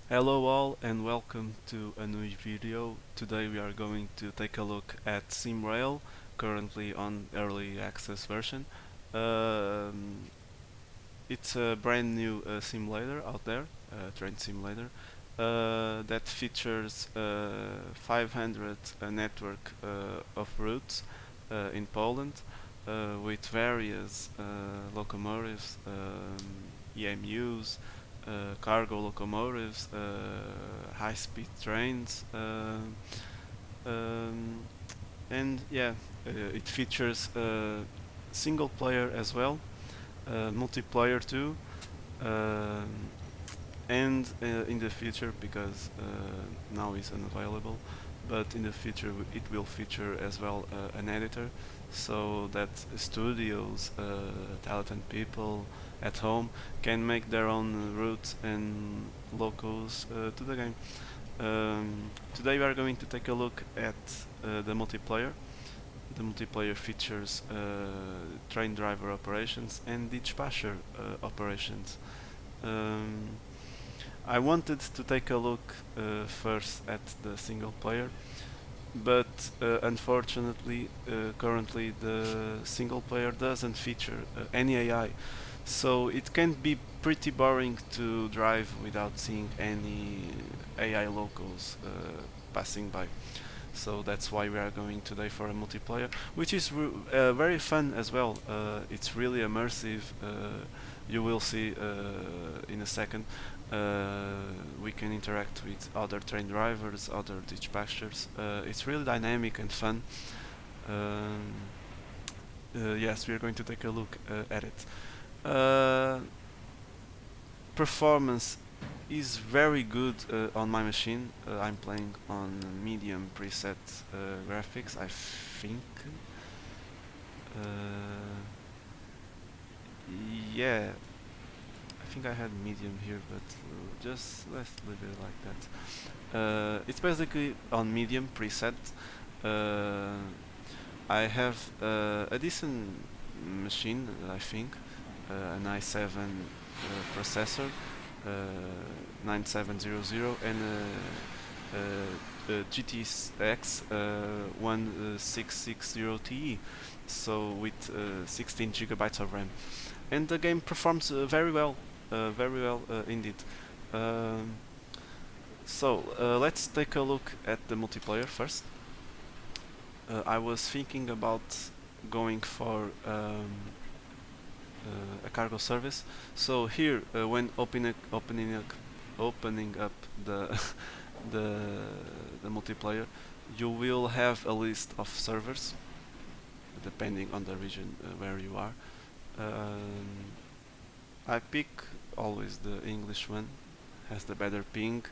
Hello all and welcome to a new video. Today we are going to take a look at SimRail, currently on early access version. Um, it's a brand new simulator out there, train simulator, that features 500 network of routes in Poland with various locomotives, EMUs, cargo locomotives, high-speed trains, um, and yeah, it features single player as well, multiplayer too, um, and in the future, because now it's unavailable, but in the future it will feature as well an editor, so that studios, talented people at home can make their own routes and locos to the game. Today we are going to take a look at the multiplayer. The multiplayer features train driver operations and dispatcher operations. Um, I wanted to take a look first at the single player, but unfortunately, currently the single player doesn't feature any AI, so it can be pretty boring to drive without seeing any AI locals passing by. So that's why we are going today for a multiplayer, which is very fun as well. It's really immersive. You will see in a second. We can interact with other train drivers, other dispatchers. It's really dynamic and fun. Um, yes, we are going to take a look at it. Uh, Performance is very good on my machine. I'm playing on medium preset graphics, I think. Uh, yeah, I think I had medium here, but just let's leave it like that. It's basically on medium preset. Uh, I have a decent machine, I think, an i7 processor, 9700, and a GTX 1660 Ti, so with 16 gigabytes of RAM, and the game performs very well indeed. Um, let's take a look at the multiplayer first. I was thinking about going for a cargo service. So here, when opening up the the the multiplayer, you will have a list of servers depending on the region where you are. Um, I pick always the English one, has the better ping,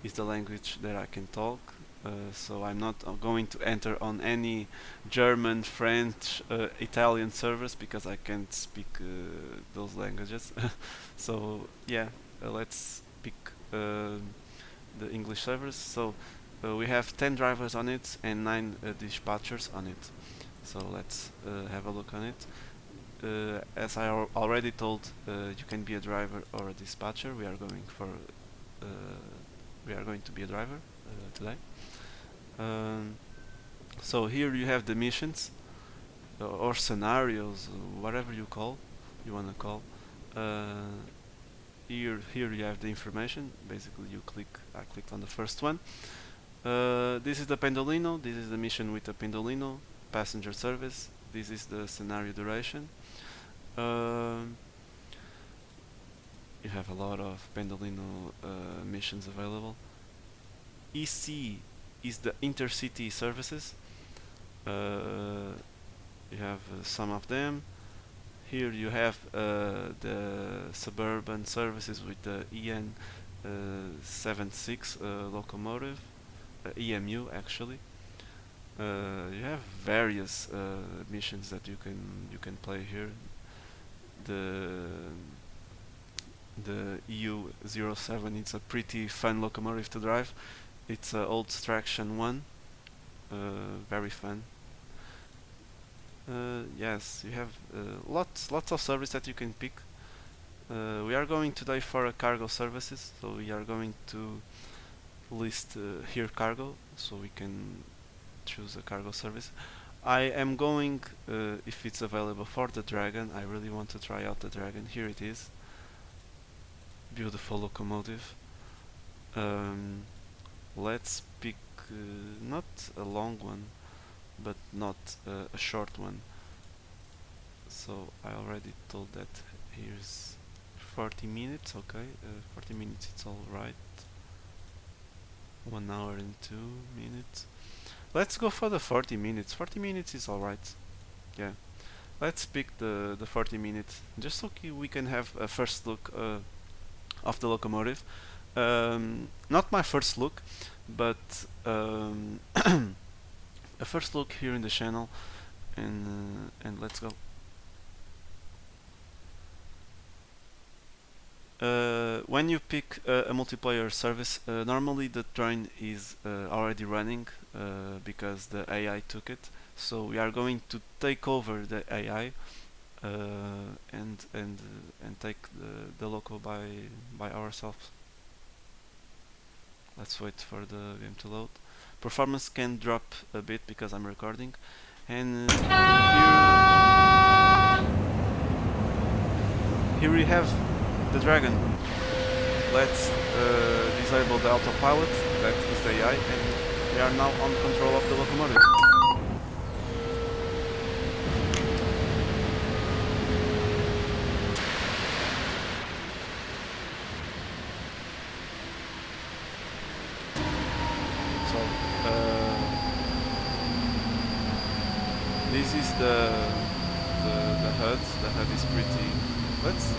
is the language that I can talk. So I'm not going to enter on any German, French, Italian servers because I can't speak those languages. So yeah, let's pick the English servers. So we have 10 drivers on it and 9 dispatchers on it. So let's have a look on it. As I already told, you can be a driver or a dispatcher. Uh, we are going to be a driver today. Um, so here you have the missions or scenarios, whatever you wanna call. Uh, here you have the information. Basically, I clicked on the first one. This is the Pendolino. This is the mission with the Pendolino passenger service. This is the scenario duration. Um, you have a lot of Pendolino missions available. EC is the intercity services. You have some of them. Here you have the suburban services with the EN 76 locomotive, EMU actually. You have various missions that you can play here. The the EU07, it's a pretty fun locomotive to drive. It's an old traction one, very fun. Yes, you have lots of service that you can pick. We are going today for a cargo services, so we are going to list here cargo, so we can choose a cargo service. I am going, if it's available, for the Dragon. I really want to try out the Dragon. Here it is. Beautiful locomotive. Let's pick not a long one, but not a short one. So I already told that here's 40 minutes, okay, 40 minutes, it's alright. 1 hour and 2 minutes. Let's go for the 40 minutes. 40 minutes is alright. Yeah. Let's pick the 40 minutes, just so we can have a first look of the locomotive. Not my first look, but a first look here in the channel, and let's go. When you pick a multiplayer service, normally the train is already running because the AI took it. So we are going to take over the AI and take the loco by ourselves. Let's wait for the game to load. Performance can drop a bit because I'm recording, and here we have the Dragon. Let's disable the autopilot, that is the AI, and we are now on control of the locomotive. So this is the HUD. The HUD is pretty. Let's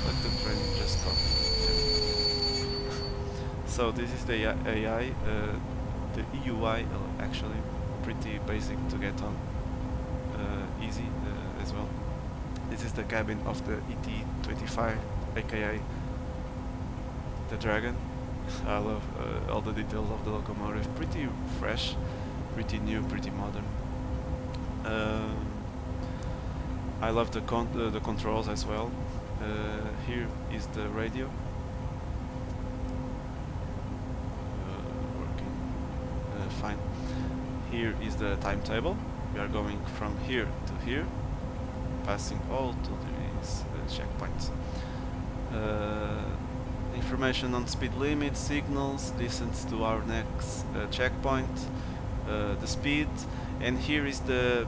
let the train just stop. So this is the AI. The EUI actually pretty basic to get on, easy as well. This is the cabin of the ET25, aka the Dragon. I love all the details of the locomotive. Pretty fresh, pretty new, pretty modern. I love the controls as well. Here is the radio. Working fine. Here is the timetable. We are going from here to here, passing all to these checkpoints. Information on speed limit, signals, distance to our next checkpoint, the speed, and here is the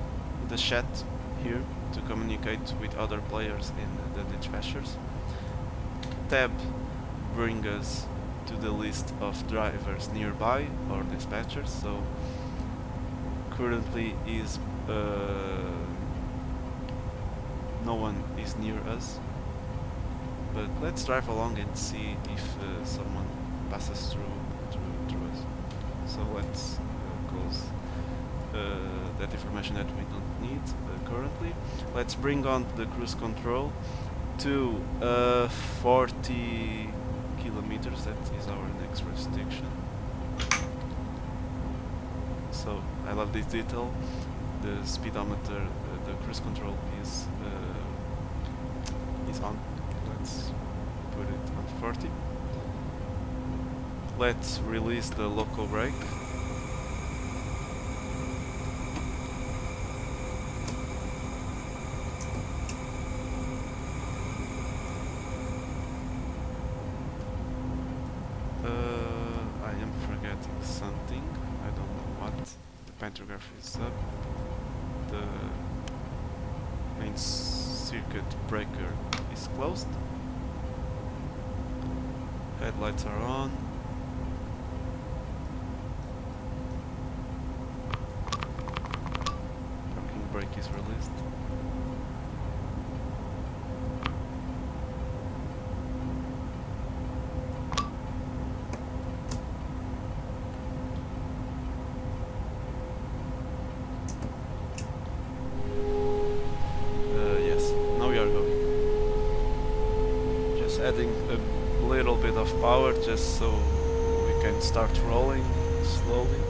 chat here to communicate with other players and the dispatchers. Tab brings us to the list of drivers nearby or dispatchers. So currently is no one is near us, but let's drive along and see if someone passes through us. So let's close that information that we don't need currently. Let's bring on the cruise control to 40 kilometers. That is our next restriction. So I love this detail. The speedometer, the cruise control is on. Let's put it on 40. Let's release the loco brake. I am forgetting something. I don't know what. The pantograph is up. The main circuit breaker is closed. Headlights are on. Parking brake is released. Adding a little bit of power just so we can start rolling slowly.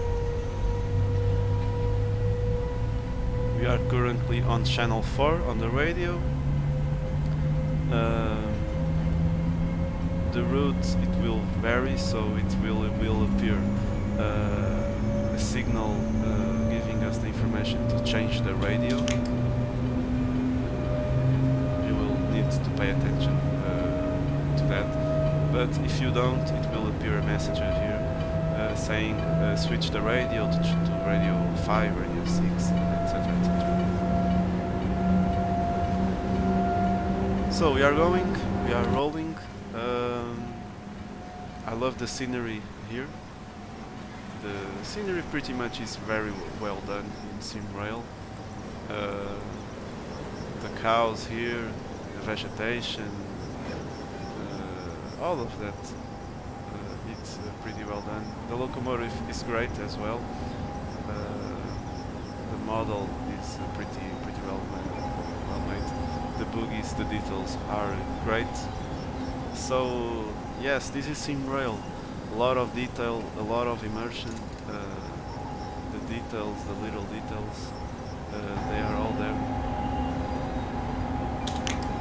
We are currently on channel 4 on the radio. Um, the route it will vary, so it will appear a signal giving us the information to change the radio. You will need to pay attention to that, but if you don't, it will appear a message here saying switch the radio to radio 5, radio 6, etc, etc. So we are rolling. I love the scenery here. The scenery pretty much is very well done in SimRail. The cows here, the vegetation, all of that, it's pretty well done. The locomotive is great as well. The model is pretty well made. The bogies, the details are great. So yes, this is SimRail. A lot of detail, a lot of immersion. The details, the little details, they are all there.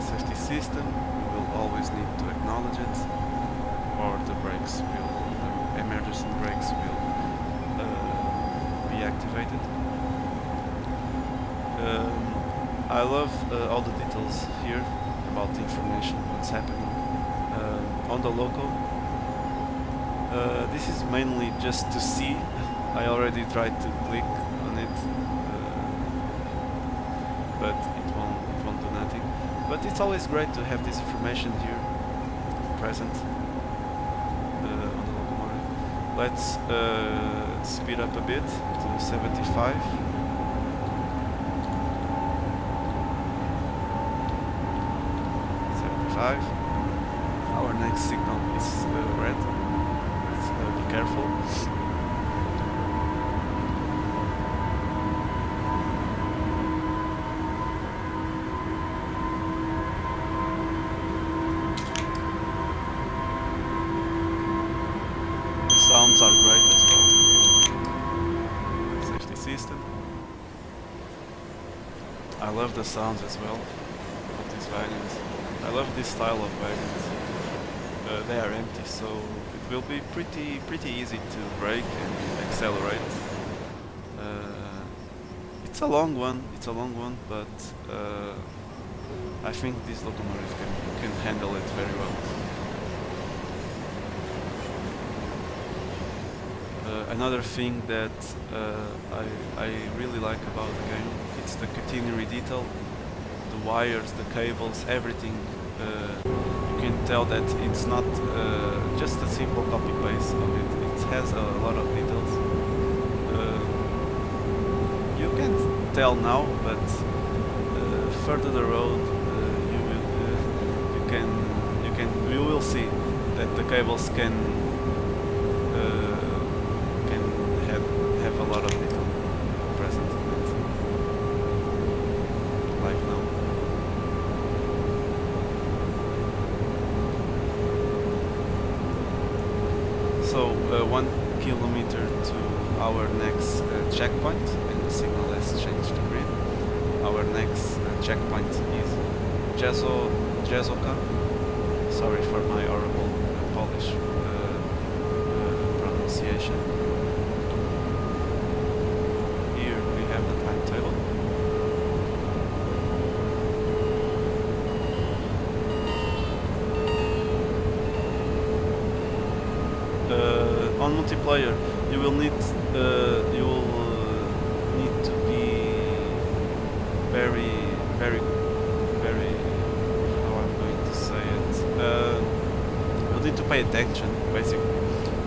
Safety system, we will always need to acknowledge it, or the emergency brakes will be activated. I love all the details here about the information, what's happening on the Loco. This is mainly just to see. I already tried to click on it, but it won't do nothing. But it's always great to have this information here present on the locomotive. Let's speed up a bit to 75. Our next signal is red. Let's be careful. The sounds are great as well. Safety system. I love the sounds as well of these wagons. I love this style of wagons. They are empty, so it will be pretty easy to brake and accelerate. It's a long one, but I think this locomotive can handle it very well. Another thing that I really like about the game, it's the catenary detail. The wires, the cables, everything. You can tell that it's not just a simple copy-paste of it. It has a lot of details. You can't tell now, but further the road, you will see that the cables can have a lot of detail present in it. Like now. So 1 kilometer to our next checkpoint, and the signal has changed to green. Our next checkpoint is Jezoka. Sorry for my horrible Polish pronunciation. Here we have the timetable. On multiplayer, you will need to be very how I'm going to say it. You'll need to pay attention, basically,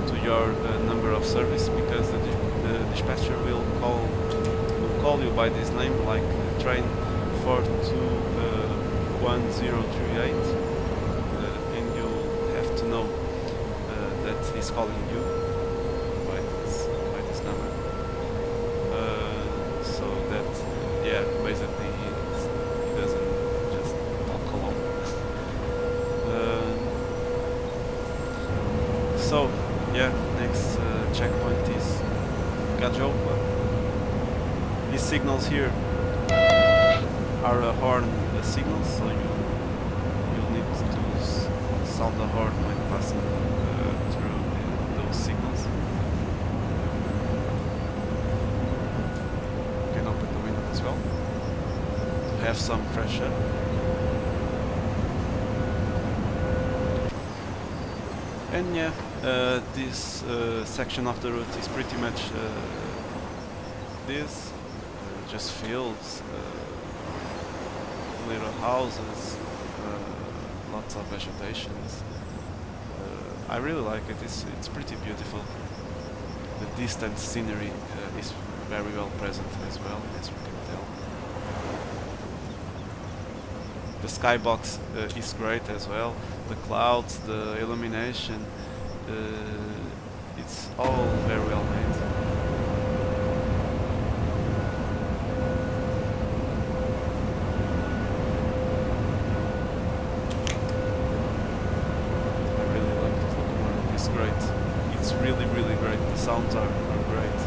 to your number of service, because the dispatcher will call you by this name, like train 421-038, and you have to know that he's calling you by this number, so that basically he doesn't just talk alone. So next checkpoint is Katowice. These signals here are horn signals, so you'll need sound the horn when passing through those signals. You can open the window as well to have some fresh air. And yeah, this section of the route is pretty much this, just fields, little houses, lots of vegetations. I really like it. It's pretty beautiful. The distant scenery is very well present as well, as you can tell. The skybox is great as well. The clouds, the illumination, it's all very well made. I really like the locomotive. It's great. It's really, really great. The sounds are great.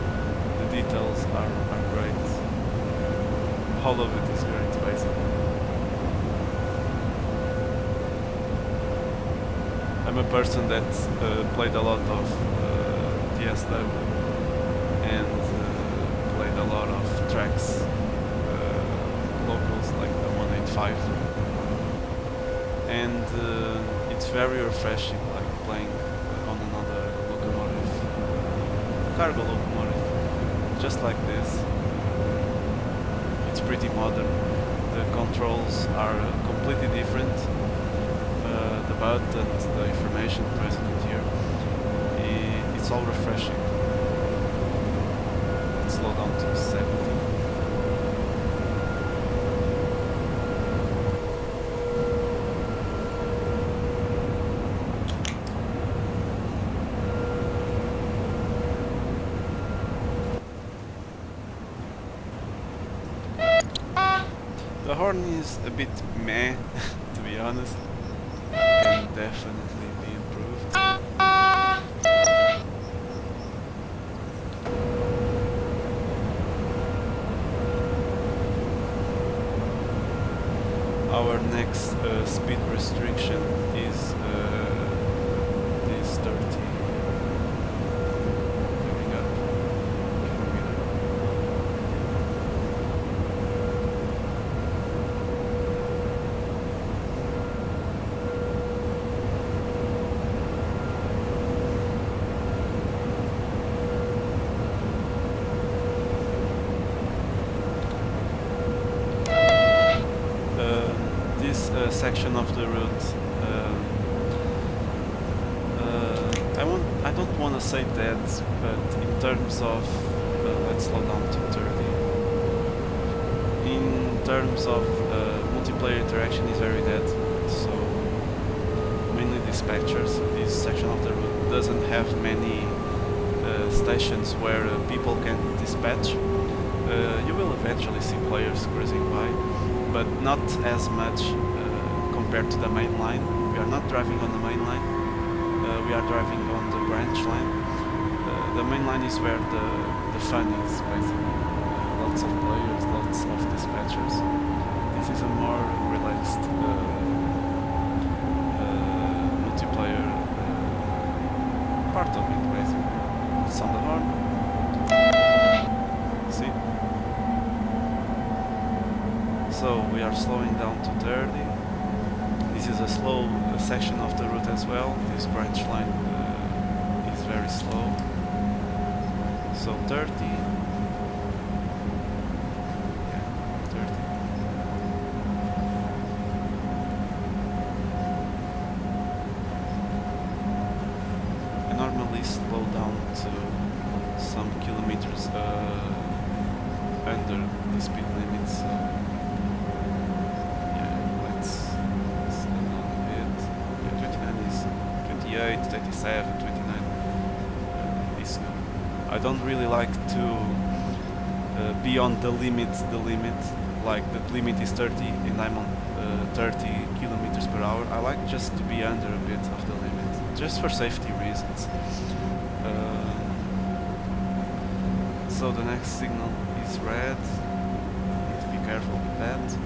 The details are great. All of it is great, basically. I'm a person that played a lot of TSW and played a lot of tracks, locals like the 185, and it's very refreshing, like playing on another locomotive, cargo locomotive, just like this. It's pretty modern. The controls are completely different. The buttons, the information present here, it's all refreshing. Let's slow down to 70. The horn is a bit meh, to be honest. Can definitely be improved. Our next speed restriction is this 30 coming up kilometer. Section of the route. I don't want to say dead, but in terms of let's slow down to 30. In terms of multiplayer interaction is very dead. So mainly dispatchers. This section of the route doesn't have many stations where people can dispatch. You will eventually see players cruising by, but not as much compared to the main line. We are not driving on the main line, we are driving on the branch line. The main line is where the fun is, basically. Lots of players, lots of dispatchers. This is a more relaxed multiplayer part of it, basically. Sound the horn. See? So we are slowing down to 30. This is a slow section of the route as well. This branch line is very slow. So 30. Yeah, 30. I normally slow down to some kilometers under the speed limit, so yeah, 27, 29 is good. I don't really like to be on the limit, like the limit is 30 and I'm on 30 kilometers per hour. I like just to be under a bit of the limit, just for safety reasons. So the next signal is red. Need to be careful with that.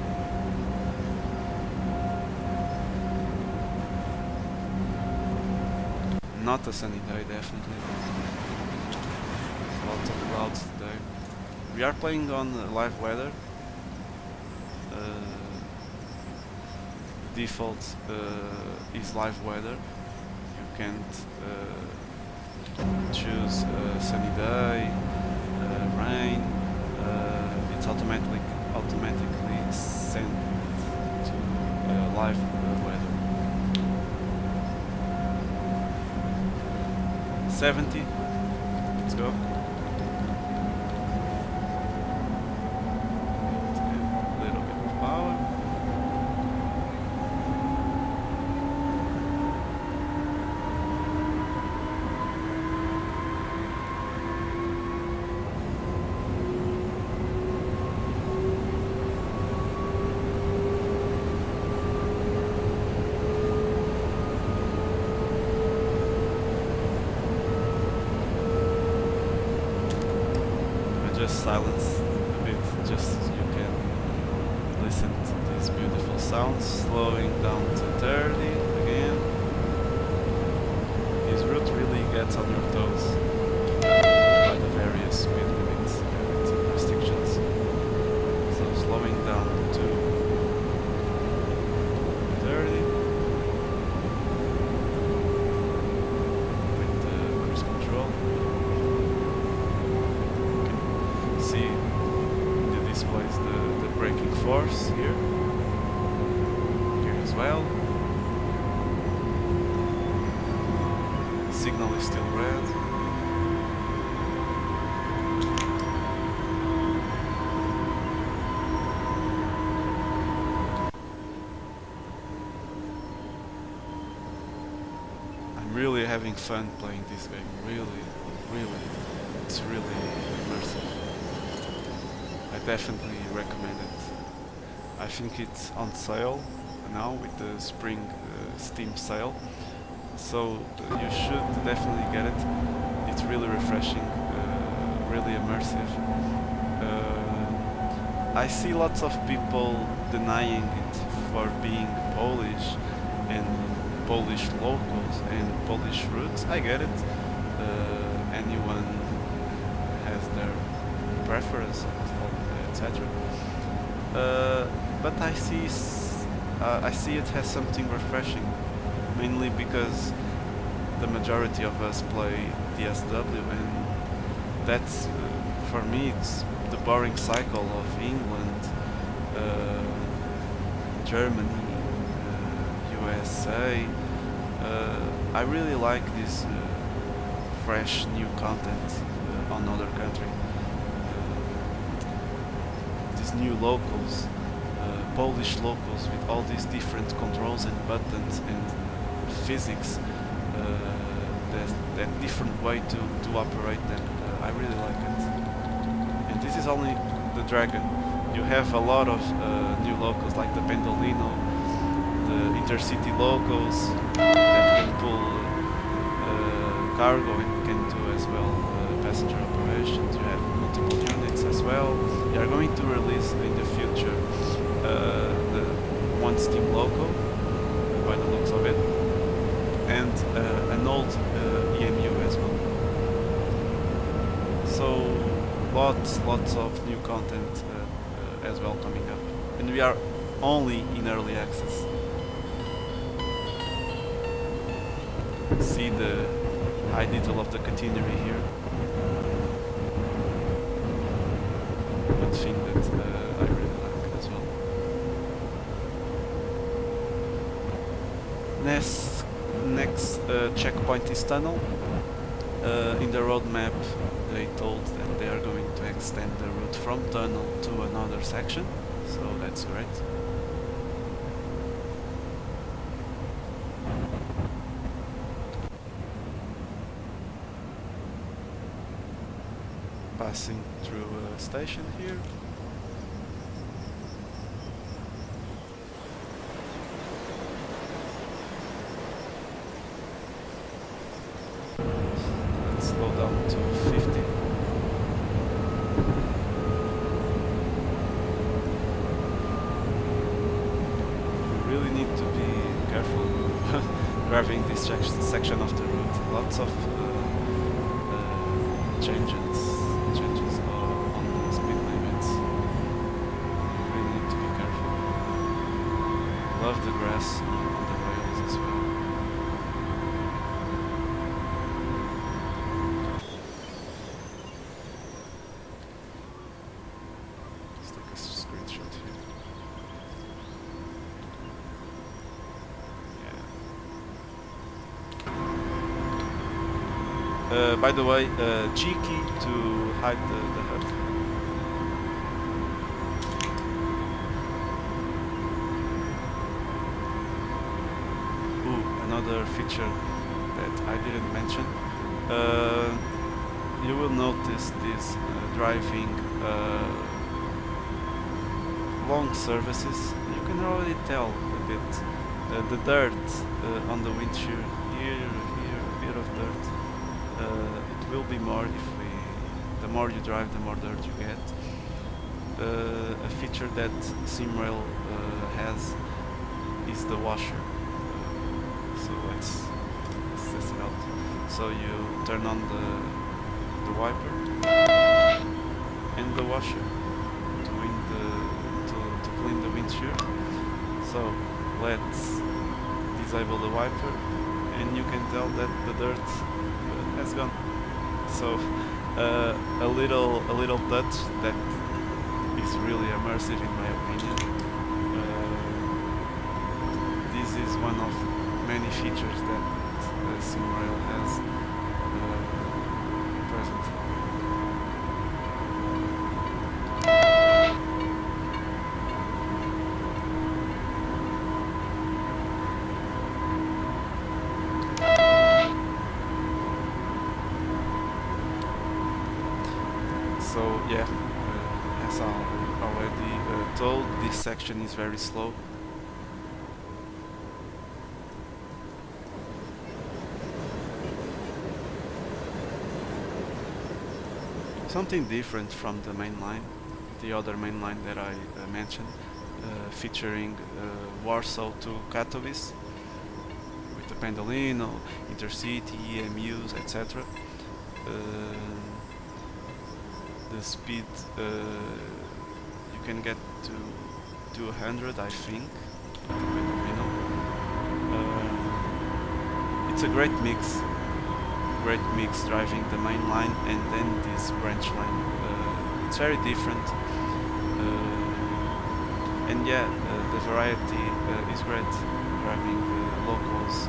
Not a sunny day, definitely. Lots of clouds today. We are playing on live weather. Default is live weather. You can't choose sunny day, rain. It's automatically sent to live weather. 70. Let's go. A little bit of power. Just silence a bit, just so you can listen to these beautiful sounds. Slowing down to 30 again. This route really gets on your toes by the various speed limits and restrictions. So slowing down to 30 with the cruise control. See the displays the braking force here as well. Signal is still red. I'm really having fun playing this game. Really, it's really immersive. I definitely recommend it. I think it's on sale now with the spring Steam sale, so you should definitely get it. It's really refreshing, really immersive. I see lots of people denying it for being Polish and Polish locals and Polish roots. I get it. Anyone has their preference, etc. But I see it has something refreshing, mainly because the majority of us play DSW, and that's for me it's the boring cycle of England, Germany, USA. I really like this fresh new content on other country. These new locals, Polish locals with all these different controls and buttons and physics, that different way to operate them. I really like it. And this is only the Dragon. You have a lot of new locals like the Pendolino, the intercity locals that can pull cargo and can do as well passenger operations. You have multiple units as well. They are going to release in the future the one steam Loco, by the looks of it, and an old EMU as well. So lots of new content as well coming up, and we are only in early access. See the high detail of the catenary here. One thing that I really like as well. Next checkpoint is tunnel. In the roadmap they told that they are going to extend the route from tunnel to another section, so that's great. Passing through a station here. Let's slow down to 50. We really need to be careful driving this section of the route. lots of changes on the speed limits. We need to be careful. Love the grass on the rails as well. Let's take a screenshot here. By the way, G key to hide the hub. Ooh, another feature that I didn't mention. You will notice this driving long surfaces. You can already tell a bit the dirt on the windshield. Here, a bit of dirt. It will be more if the more you drive, the more dirt you get. A feature that SimRail has is the washer. So let's test it out. So you turn on the wiper and the washer to clean the windshield. So let's disable the wiper, and you can tell that the dirt has gone. So a little touch that is really immersive in my opinion. This is one of many features that SimRail has present. So yeah, as I already told, this section is very slow. Something different from the main line, the other main line that I mentioned, featuring Warsaw to Katowice with the Pendolino, Intercity, EMUs, etc. The speed you can get to 200, I think. It's a great mix driving the main line and then this branch line. It's very different, and yeah, the variety is great. Driving locals,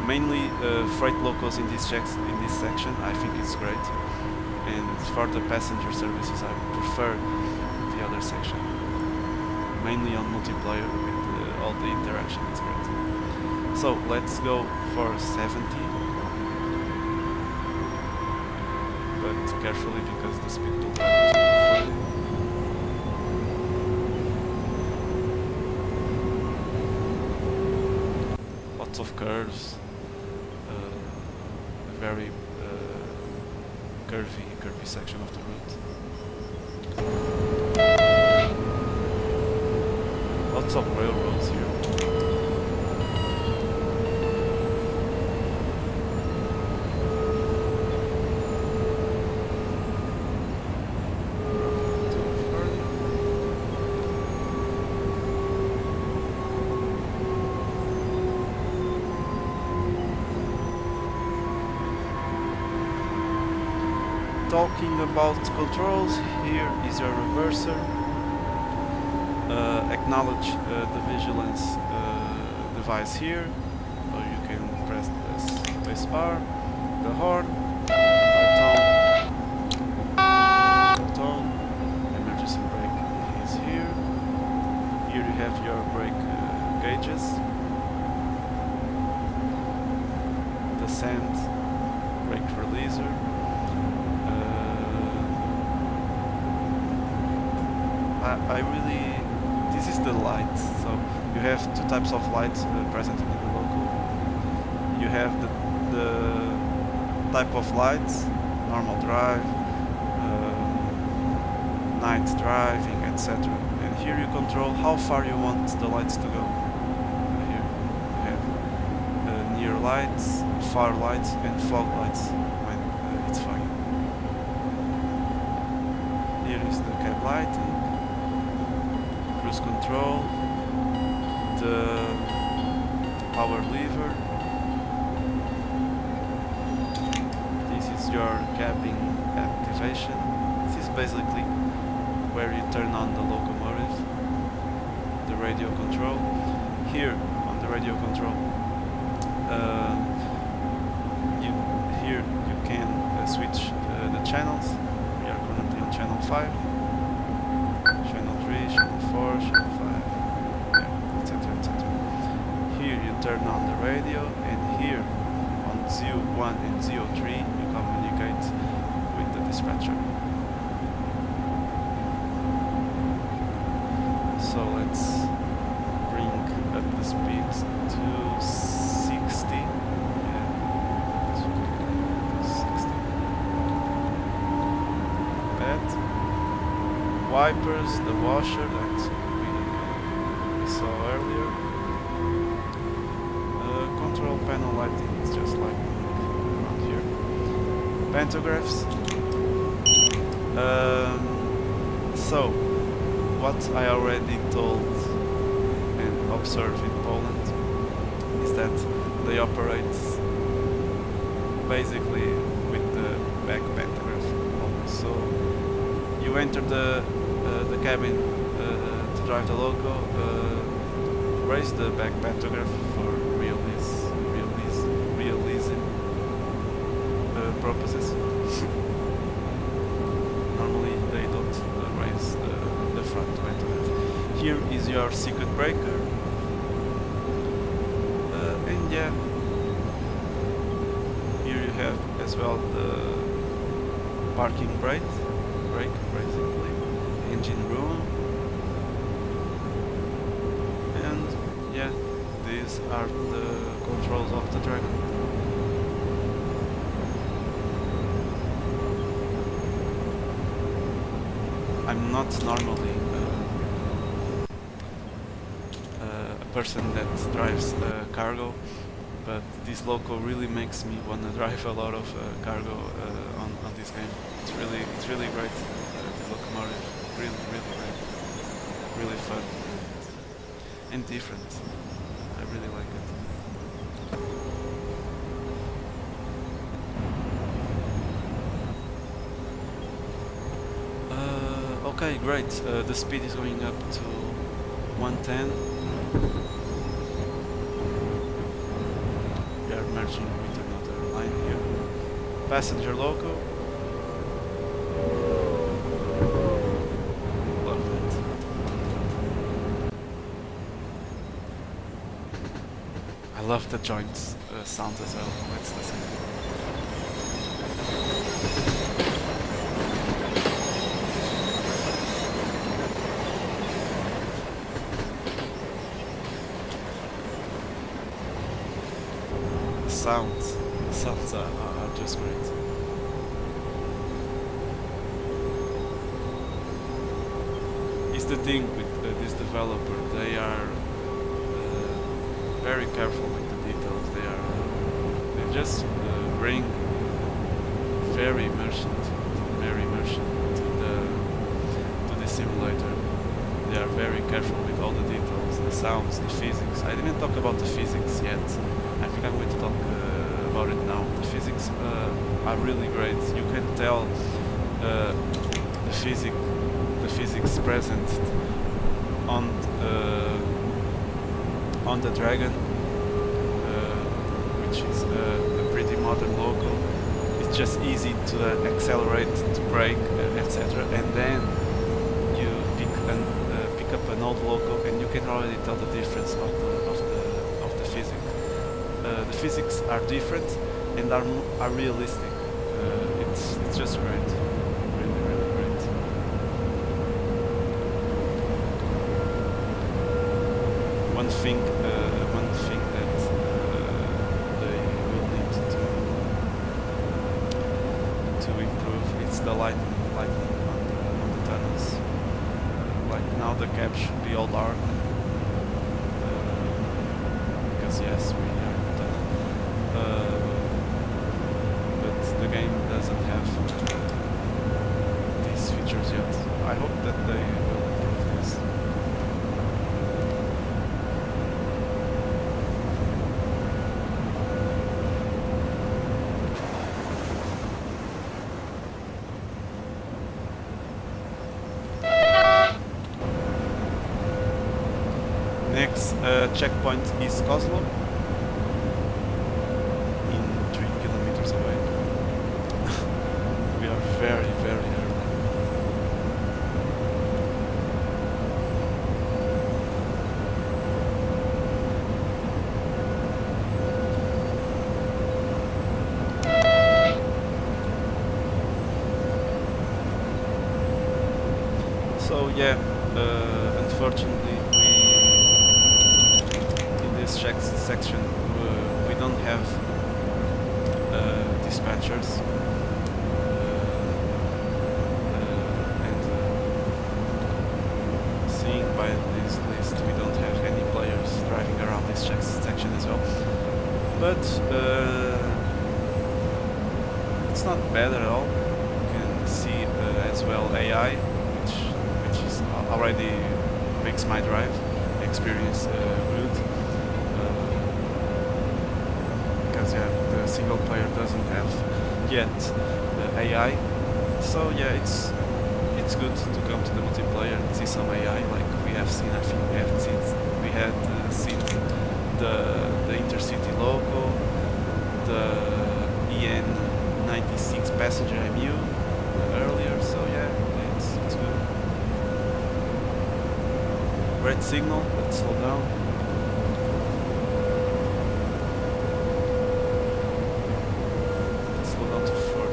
mainly freight locals in this section, I think it's great. And for the passenger services, I prefer the other section, mainly on multiplayer with all the interaction. It's great. So let's go for 70, but carefully because the speed will drive to 40. Lots of curves, very curvy section of the route. Lots of railroads here. Talking about controls, here is your reverser. Acknowledge the vigilance device here, or you can press the space bar, the horn, tone, emergency brake is here. Here you have your brake gauges, descent, brake releaser. This is the light, so you have two types of lights present in the Loco. You have the type of lights, normal drive, night driving, etc. And here you control how far you want the lights to go. Here you have near lights, far lights, and fog lights when it's foggy. Here is the cab lighting, cruise control, the power lever. This is your cabin activation. This is basically where you turn on the locomotive, the radio control. Here on the radio control, here you can switch the channels. We are currently on channel 5, channel 3, channel 4, channel 5, yeah, etc, etc. Here you turn on the radio, and here on ZO1 and ZO3 you communicate with the dispatcher. So let's bring up the speed to 60. Yeah, 60. That. Wipers, the washer that we saw earlier. Control panel lighting is just like around here. Pantographs. So, what I already told and observed in Poland is that they operate basically with the back pantograph. So you enter the cabin to drive the Loco, raise the back pantograph for realism purposes. Normally they don't raise the front pantograph. Here is your circuit breaker, and yeah, here you have as well the parking brake basically, engine room, and yeah, these are the controls of the Dragon. I'm not normally a person that drives cargo, but this Loco really makes me want to drive a lot of cargo on this game. It's really great. This locomotive, really great, really fun and different. I really like it. Okay, great. The speed is going up to 110. We are merging with another line here. Passenger Loco. Love it. I love the joints sound as well. Let's listen. Sounds are just great. It's the thing with this developer, they are very careful with the details. They just bring very immersion to the simulator. They are very careful with all the details, the sounds, the physics. I didn't talk about the physics yet. I think I'm going to talk about it now. The physics are really great. You can tell the physics present on the Dragon, which is a pretty modern Loco. It's just easy to accelerate, to brake, etc. And then you pick up an old Loco, and you can already tell the difference of the physics. The physics are different and are realistic. It's just great, really great. One thing that they will need to improve is the lighting on the tunnels. Like now the cab should be all dark because yes, we are in the tunnel. checkpoint is Oslo, in 3 kilometers away. We are very, very early. So yeah, unfortunately in this section we don't have dispatchers, and seeing by this list we don't have any players driving around this section as well. But it's not bad at all. You can see as well AI, which is already makes my drive experience good, because yeah, the single player doesn't have yet AI. So yeah, it's good to come to the multiplayer and see some AI like we have seen. I think we had seen the intercity Loco, the EN96 passenger MU earlier. So yeah, it's good. Red signal, let's slow down. Let's slow down to 40.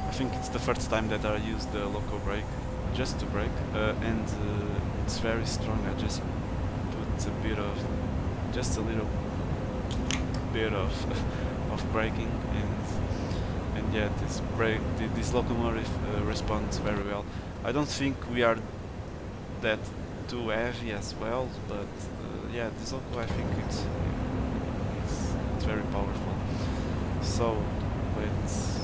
I think it's the first time that I used the Loco brake, just to brake, and it's very strong. I just put a bit of, just a little bit of braking, and yeah, this locomotive responds very well. I don't think we are that too heavy as well, but yeah, this Loco, I think it's very powerful. So let's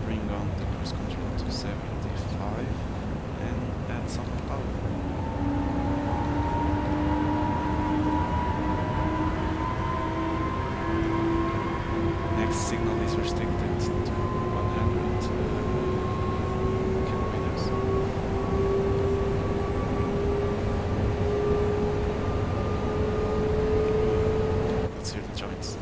bring on the cruise control to 75 and add some power. Next signal is restricted to 100 kilometers. Let's hear the joints.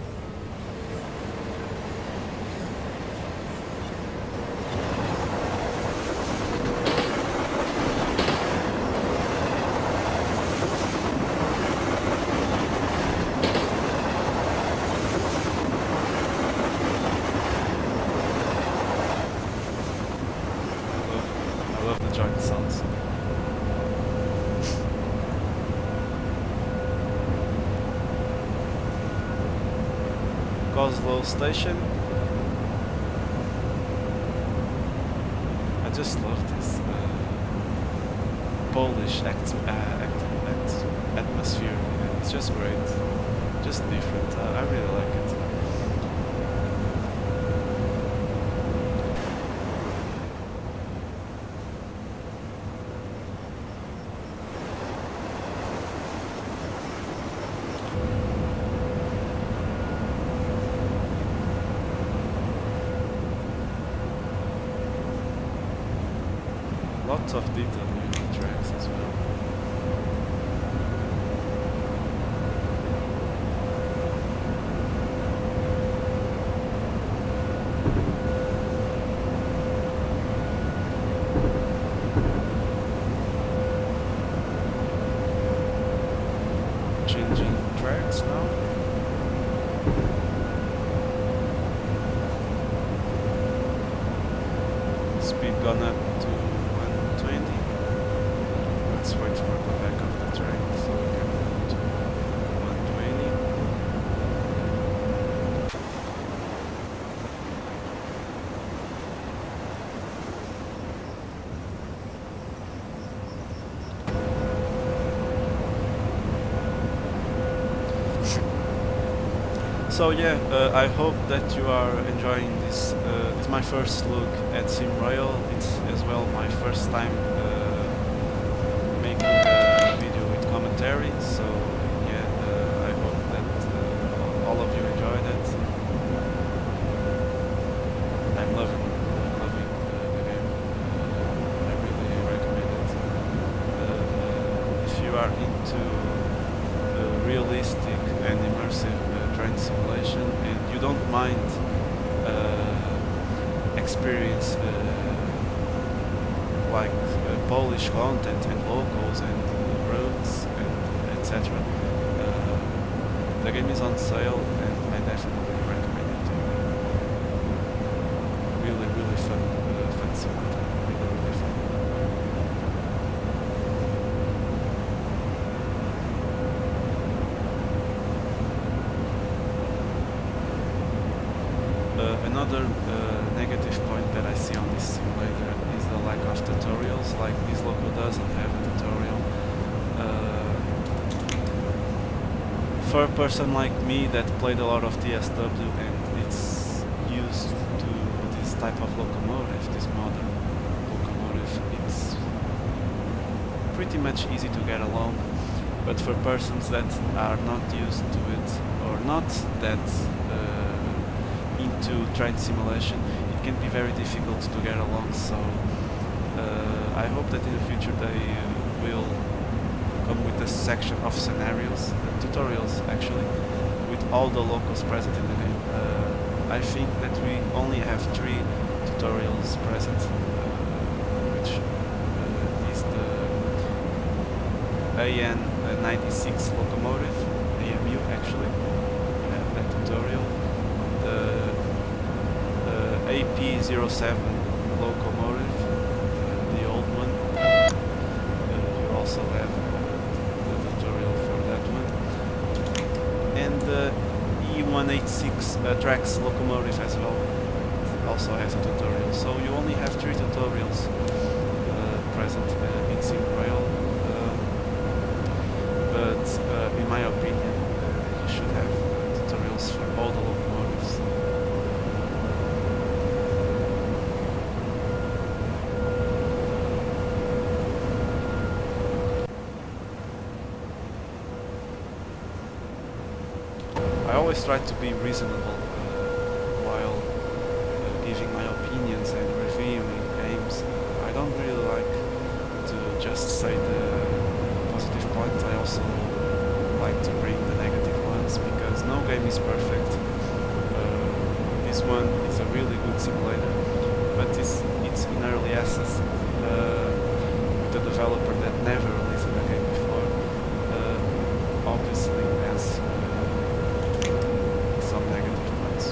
Joint sounds. Oslo station. I just love this Polish atmosphere. It's just great, just different. I really like it. Lots of detail in the tracks as well. Changing tracks now. speed gone up to 120. Let's wait for the back of the train so we can go to 120. So yeah, I hope that you are enjoying this. It's my first look at SimRail. It's as well my first time making a video with commentary. So yeah, I hope that all of you enjoyed it. I'm loving the game. I really recommend it. If you are into realistic and immersive train simulation and you don't mind experience like Polish content and locals and roads and etc. The game is on sale and I definitely recommend it to you. Really fun simulator. Really fun. Another negative point that I see on this simulator is the lack of tutorials. Like this Loco doesn't have a tutorial. For a person like me that played a lot of DSW and it's used to this type of locomotive, this modern locomotive, it's pretty much easy to get along. But for persons that are not used to it or not that into train simulation, it can be very difficult to get along. So I hope that in the future they will come with a section of scenarios, tutorials actually, with all the locals present in the game. I think that we only have 3 tutorials present, which is the AN96 locomotive, AMU actually, we have that tutorial. AP07 locomotive, the old one. You also have the tutorial for that one. And the E186 tracks locomotive as well. It also has a tutorial. So you only have 3 tutorials present in SimRail. But in my opinion, you should have tutorials for all the locomotives. I always try to be reasonable while giving my opinions and reviewing games. I don't really like to just say the positive points. I also like to bring the negative ones because no game is perfect. This one is a really good simulator, but it's in early access with a developer that never released a game before. Obviously has some negative points.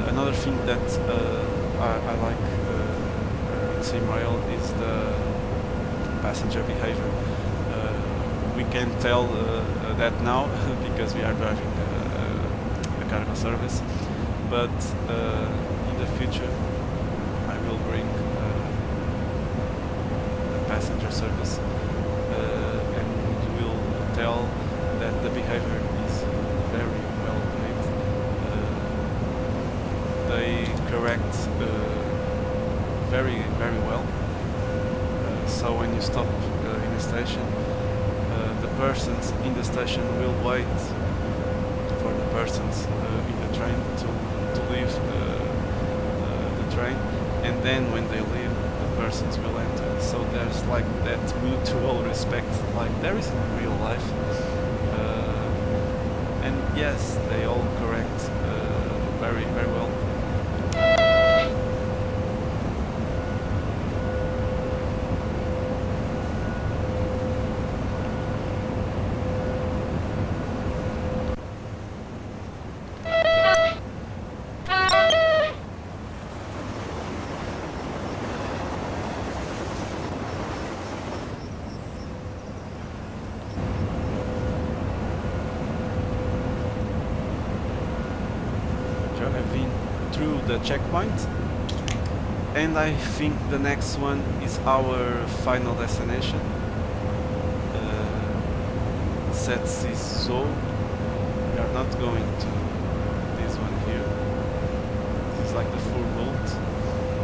Another thing that I like in SimRail is the passenger behavior. We can tell that now because we are driving a cargo service, but in the future I will bring a passenger service and you will tell that the behavior is very well made. They correct very well. So when you stop in a station, the persons in the station will wait for the persons in the train to leave the train, and then when they leave, the persons will enter. So there's like that mutual respect, like there is in real life. And yes, they all correct very well. the checkpoint, and I think the next one is our final destination. Sedziszów. We are not going to this one here. This is like the full route.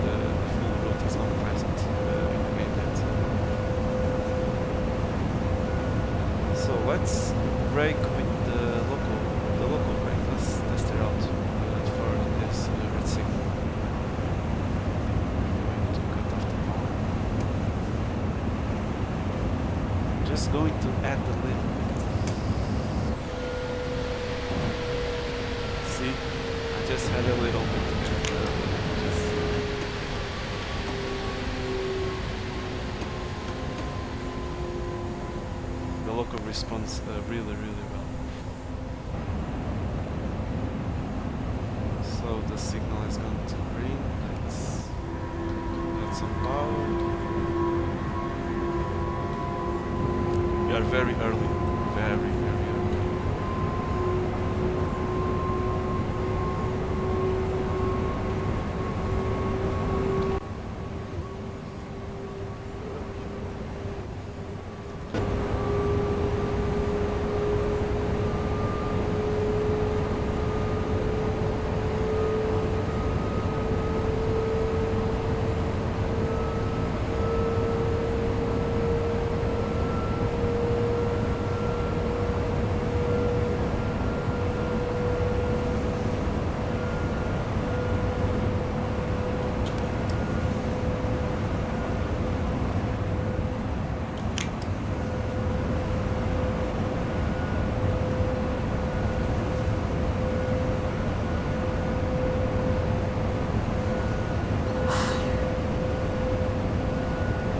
The full route is not present in the game yet. So let's break with the local brake. Let's test it out for this red signal. To cut off the power. Just going to add a little bit. See, I just had a little bit. The Loco responds really well. So the signal has gone to green. Let's get some power. We are very early, very early.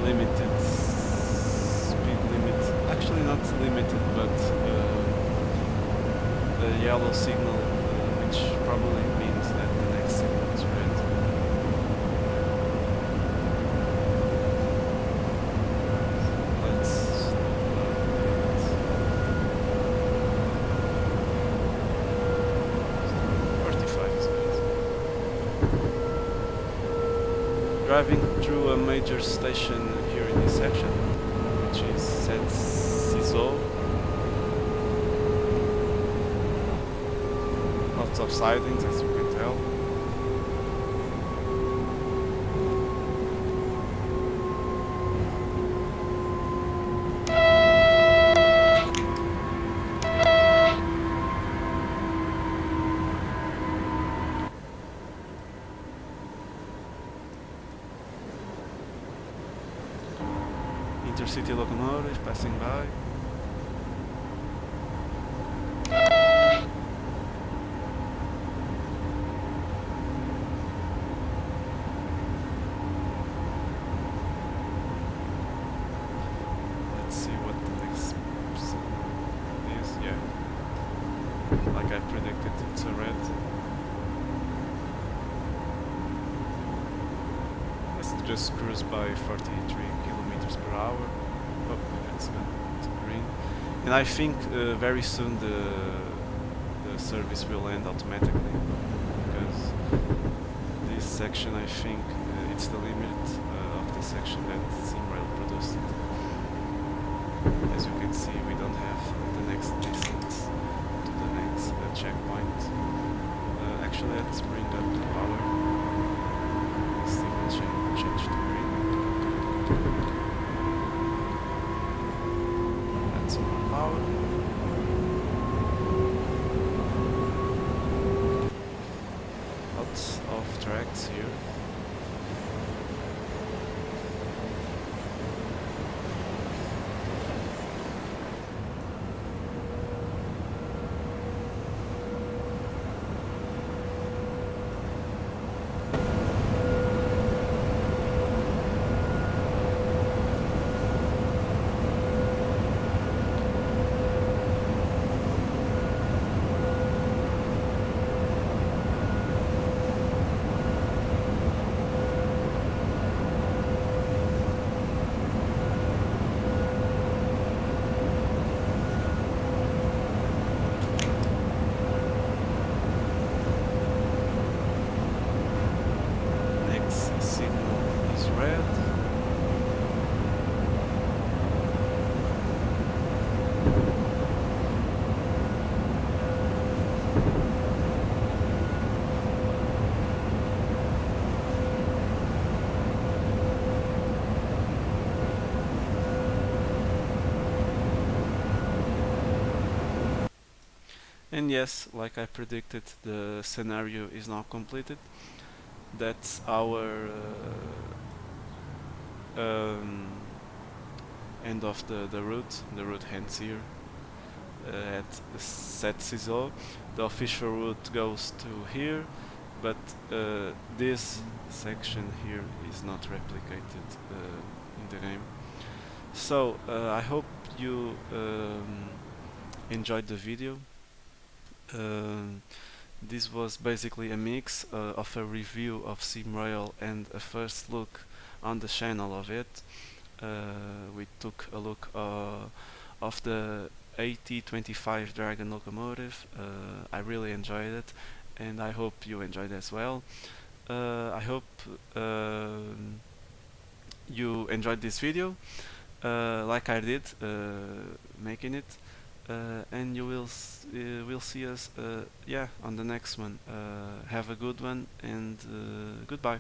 Limited speed limit, actually not limited, but the yellow signal, which probably means that the next signal is red. Let's stop 45 is good. Driving through a major station here in this section, which is Sedziszów. Lots of sidings, as you can tell. Intercity locomotive passing by. Let's see what the next is. Yeah, like I predicted, it's a red. Let's just cruise by 43 kilometers per hour. Oh, that's good. It's green. And I think very soon the service will end automatically, because this section, I think it's the limit of the section that SimRail produced. As you can see, we don't have the next distance to the next checkpoint. Actually, let's bring up the power. Signal change to green. Add some more power. Lots of tracks here. And yes, like I predicted, the scenario is now completed. That's our end of the route. The route ends here at Sedziszów. The official route goes to here, but this section here is not replicated in the game. So I hope you enjoyed the video. This was basically a mix of a review of SimRail and a first look on the channel of it. We took a look of the 8025 Dragon locomotive. I really enjoyed it, and I hope you enjoyed as well. I hope you enjoyed this video like I did making it, and you will see us yeah, on the next one. Have a good one, and goodbye.